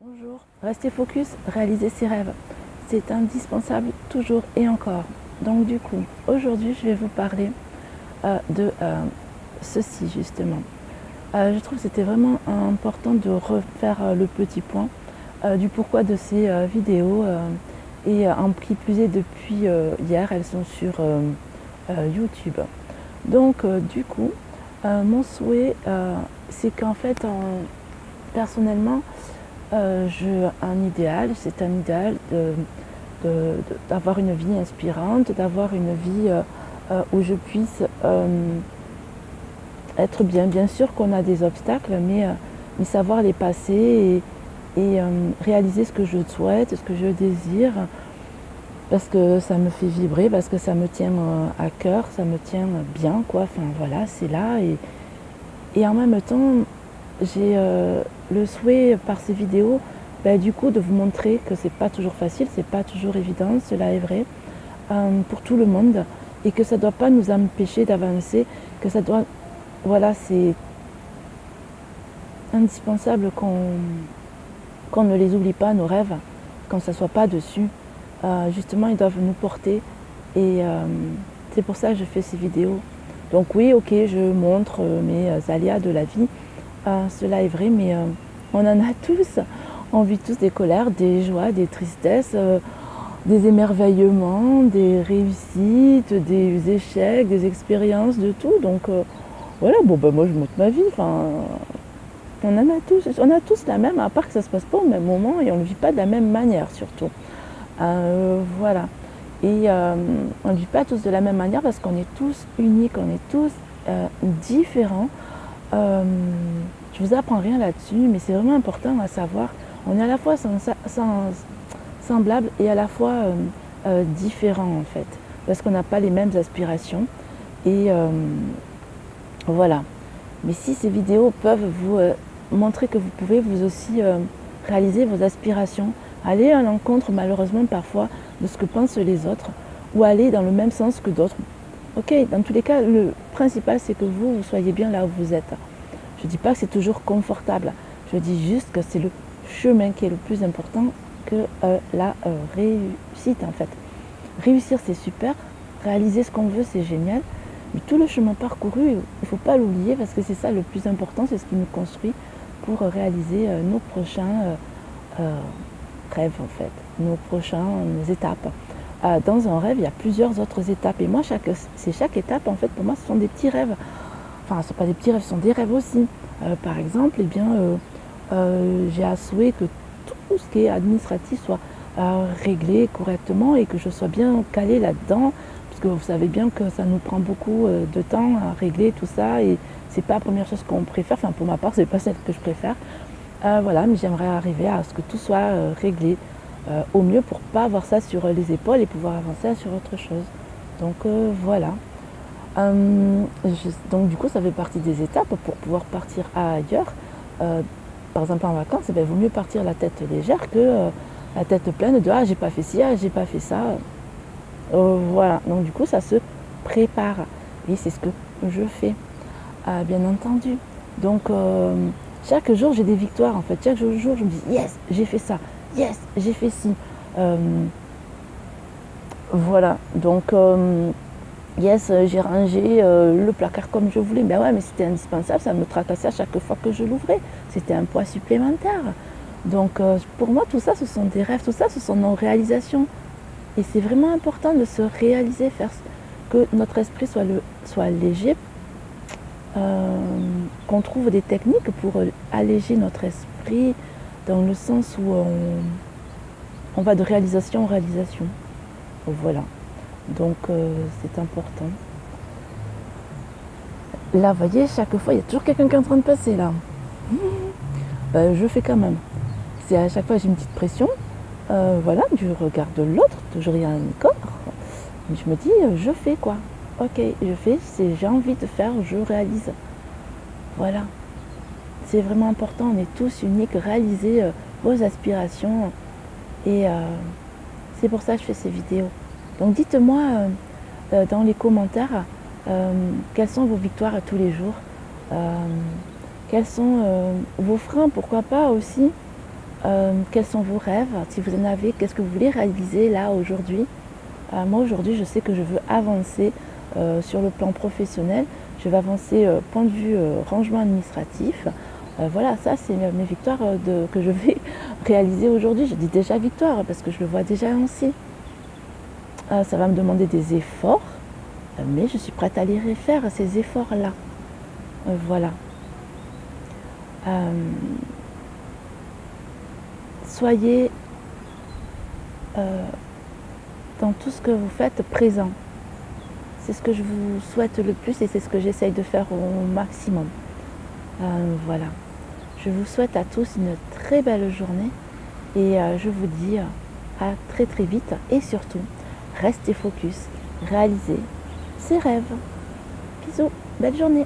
Bonjour, rester focus, réaliser ses rêves, c'est indispensable toujours et encore. Donc du coup, aujourd'hui je vais vous parler de ceci justement. Je trouve que c'était vraiment important de refaire le petit point du pourquoi de ces vidéos et en qui plus est depuis hier, elles sont sur YouTube. Donc du coup, mon souhait c'est qu'en fait, personnellement, c'est un idéal d'avoir une vie inspirante, d'avoir une vie où je puisse être bien. Bien sûr qu'on a des obstacles, mais savoir les passer et réaliser ce que je souhaite, ce que je désire, parce que ça me fait vibrer, parce que ça me tient à cœur, ça me tient bien, quoi. Enfin voilà, c'est là. Et en même temps, j'ai le souhait par ces vidéos, du coup, de vous montrer que c'est pas toujours facile, c'est pas toujours évident, cela est vrai, pour tout le monde, et que ça ne doit pas nous empêcher d'avancer, que ça doit, voilà, c'est indispensable qu'on ne les oublie pas, nos rêves, qu'on ne s'assoit pas dessus. Justement, ils doivent nous porter, et c'est pour ça que je fais ces vidéos. Donc oui, ok, je montre mes aléas de la vie, cela est vrai, mais on en a tous. On vit tous des colères, des joies, des tristesses, des émerveillements, des réussites, des échecs, des expériences, de tout. Donc voilà, bon ben moi je montre ma vie. Enfin, on a tous la même, à part que ça se passe pas au même moment et on ne le vit pas de la même manière surtout. Voilà. Et on ne vit pas tous de la même manière parce qu'on est tous uniques, on est tous différents. Je vous apprends rien là-dessus, mais c'est vraiment important à savoir. On est à la fois semblable et à la fois différent en fait, parce qu'on n'a pas les mêmes aspirations. Et voilà. Mais si ces vidéos peuvent vous montrer que vous pouvez vous aussi réaliser vos aspirations, aller à l'encontre malheureusement parfois de ce que pensent les autres, ou aller dans le même sens que d'autres. Ok, dans tous les cas, le principal c'est que vous soyez bien là où vous êtes. Je ne dis pas que c'est toujours confortable, je dis juste que c'est le chemin qui est le plus important que la réussite en fait. Réussir c'est super, réaliser ce qu'on veut c'est génial, mais tout le chemin parcouru, il ne faut pas l'oublier parce que c'est ça le plus important, c'est ce qui nous construit pour réaliser nos prochains rêves en fait, nos prochaines étapes. Dans un rêve, il y a plusieurs autres étapes et moi, chaque étape en fait pour moi ce sont des petits rêves. Enfin, ce ne sont pas des petits rêves, ce sont des rêves aussi. Par exemple, j'ai à souhait que tout ce qui est administratif soit réglé correctement et que je sois bien calée là-dedans, parce que vous savez bien que ça nous prend beaucoup de temps à régler tout ça et c'est pas la première chose qu'on préfère. Enfin, pour ma part, c'est pas celle que je préfère. Voilà, mais j'aimerais arriver à ce que tout soit réglé au mieux pour pas avoir ça sur les épaules et pouvoir avancer sur autre chose. Donc voilà. Donc du coup, ça fait partie des étapes pour pouvoir partir ailleurs. Par exemple, en vacances, il vaut mieux partir la tête légère que la tête pleine de « ah, j'ai pas fait ci, ah, j'ai pas fait ça ». Voilà, donc du coup, ça se prépare. Et c'est ce que je fais, bien entendu. Donc, chaque jour, j'ai des victoires, en fait. Chaque jour, je me dis « yes, j'ai fait ça, yes, j'ai fait ci ». Voilà, donc... yes, j'ai rangé le placard comme je voulais. Ben ouais, mais c'était indispensable, ça me tracassait à chaque fois que je l'ouvrais. C'était un poids supplémentaire. Donc pour moi, tout ça, ce sont des rêves, tout ça, ce sont nos réalisations. Et c'est vraiment important de se réaliser, faire que notre esprit soit léger, qu'on trouve des techniques pour alléger notre esprit dans le sens où on va de réalisation en réalisation. Voilà. Donc c'est important. Là, vous voyez, chaque fois, il y a toujours quelqu'un qui est en train de passer là. Je fais quand même. C'est à chaque fois j'ai une petite pression, voilà, du regard de l'autre, toujours il y a un corps. Je me dis, je fais quoi. Ok, je fais, j'ai envie de faire, je réalise. Voilà. C'est vraiment important, on est tous uniques, réalisez vos aspirations. Et c'est pour ça que je fais ces vidéos. Donc dites-moi dans les commentaires quelles sont vos victoires à tous les jours, quels sont vos freins, pourquoi pas aussi. Quels sont vos rêves? Si vous en avez, qu'est-ce que vous voulez réaliser là aujourd'hui? Moi aujourd'hui, je sais que je veux avancer sur le plan professionnel. Je vais avancer point de vue rangement administratif. Voilà, ça c'est mes victoires que je vais réaliser aujourd'hui. Je dis déjà victoire parce que je le vois déjà ainsi. Ça va me demander des efforts, mais je suis prête à les refaire, ces efforts-là. Voilà. Soyez dans tout ce que vous faites présent. C'est ce que je vous souhaite le plus et c'est ce que j'essaye de faire au maximum. Voilà. Je vous souhaite à tous une très belle journée et je vous dis à très très vite et surtout, restez focus, réalisez ses rêves. Bisous, belle journée.